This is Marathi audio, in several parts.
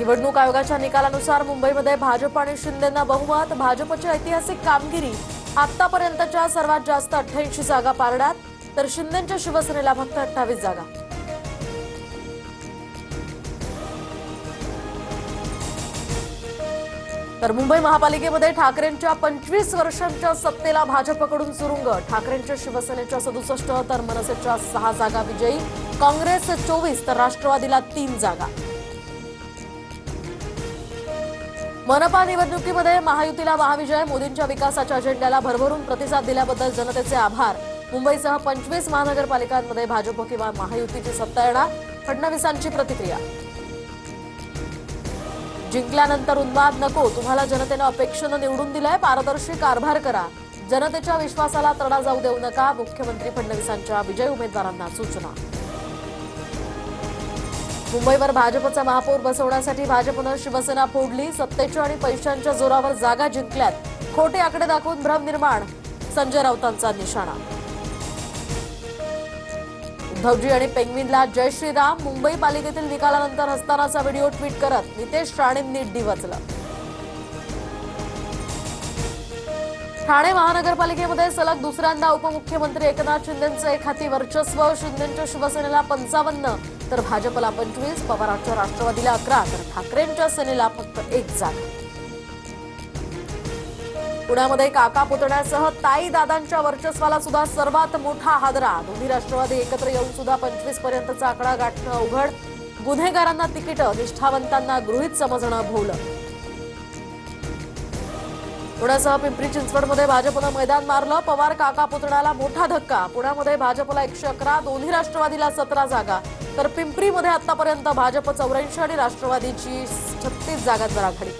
निवडणूक आयोगाच्या निकालानुसार मुंबईमध्ये भाजप आणि शिंदेंना बहुमत. भाजपची ऐतिहासिक कामगिरी, आतापर्यंतच्या सर्वात जास्त 88 जागा पारड्यात, तर शिंदेंच्या शिवसेनेला फक्त 28 जागा. तर मुंबई महापालिकेमध्ये ठाकरेंच्या 25 वर्षांच्या सत्तेला भाजपकडून सुरुंग. ठाकरेंच्या शिवसेनेच्या 67 तर मनसेच्या 6 जागा विजयी. काँग्रेस 24 तर राष्ट्रवादीला 3 जागा. मनपा निवडणुकीमध्ये महायुतीला महाविजय. मोदींच्या विकासाच्या अजेंड्याला भरभरून प्रतिसाद दिल्याबद्दल जनतेचे आभार. मुंबईसह 25 महानगरपालिकांमध्ये भाजप किंवा महायुतीची सत्ता येणार, फडणवीसांची प्रतिक्रिया. जिंकल्यानंतर उन्माद नको, तुम्हाला जनतेनं अपेक्षेनं निवडून दिलंय, पारदर्शी कारभार करा. जनतेच्या विश्वासाला तडा जाऊ देऊ नका, मुख्यमंत्री फडणवीसांच्या विजयी उमेदवारांना सूचना. मुंबईवर भाजपचा महापौर बसवण्यासाठी भाजपनं शिवसेना फोडली. सत्तेच्या आणि पैशांच्या जोरावर जागा जिंकल्यात, खोटे आकडे दाखवून भ्रम निर्माण, संजय राऊतांचा निशाणा. उद्धवजी आणि पेंग्विनला जय श्रीराम. मुंबई पालिकेतील निकालानंतर हसतानाचा व्हिडिओ ट्विट करत नितेश राणेंनी डिवचलं. ठाणे महानगरपालिकेमध्ये सलग दुसऱ्यांदा उपमुख्यमंत्री एकनाथ शिंदेंचं एकहाती वर्चस्व. शिंदेंच्या शिवसेनेला 55 तर भाजपला 25, पवारांच्या राष्ट्रवादीला 11 तर ठाकरेंच्या सेनेला फक्त 1 जागा. पुण्यामध्ये काका पुतण्यासह ताई दादांच्या वर्चस्वाला सुद्धा सर्वात मोठा हादरा. दोन्ही राष्ट्रवादी एकत्र येऊन सुद्धा 25 पर्यंतचा आकडा गाठणं अवघड. गुन्हेगारांना तिकीटं, निष्ठावंतांना गृहीत समजणं भोवलं. पुण्यासह पिंपरी चिंचवडमध्ये भाजपनं मैदान मारलं. पवार काका पुतण्याला मोठा धक्का. पुण्यामध्ये भाजपला 111, दोन्ही राष्ट्रवादीला 17 जागा, तर पिंपरीमध्ये आतापर्यंत भाजप 84 आणि राष्ट्रवादीची 36 जागांवर आघाडी.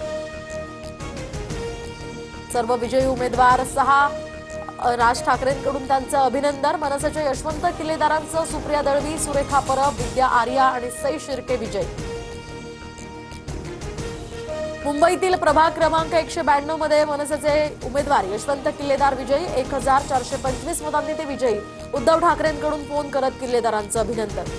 सर्व विजयी उमेदवार 6. राज ठाकरेंकडून त्यांचं अभिनंदन. मनसेच्या यशवंत किल्लेदारांचं सुप्रिया दळवी, सुरेखा परब, विद्या आर्या आणि सई शिर्के विजयी. मुंबईतील प्रभाग क्रमांक 192 मध्ये मनसेचे उमेदवार यशवंत किल्लेदार विजयी. 1425 मतांनी ते विजयी. उद्धव ठाकरेंकडून फोन करत किल्लेदारांचं अभिनंदन.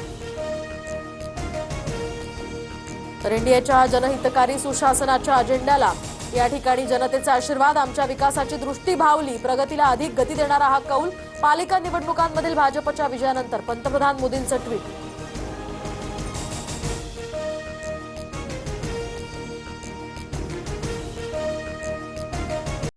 तर एनडीएच्या जनहितकारी सुशासनाच्या अजेंड्याला या ठिकाणी जनतेचा आशीर्वाद. आमच्या विकासाची दृष्टी भावली, प्रगतीला अधिक गती देणारा हा कौल. पालिका निवडणुकांमधील भाजपच्या विजयानंतर पंतप्रधान मोदींचं ट्विट.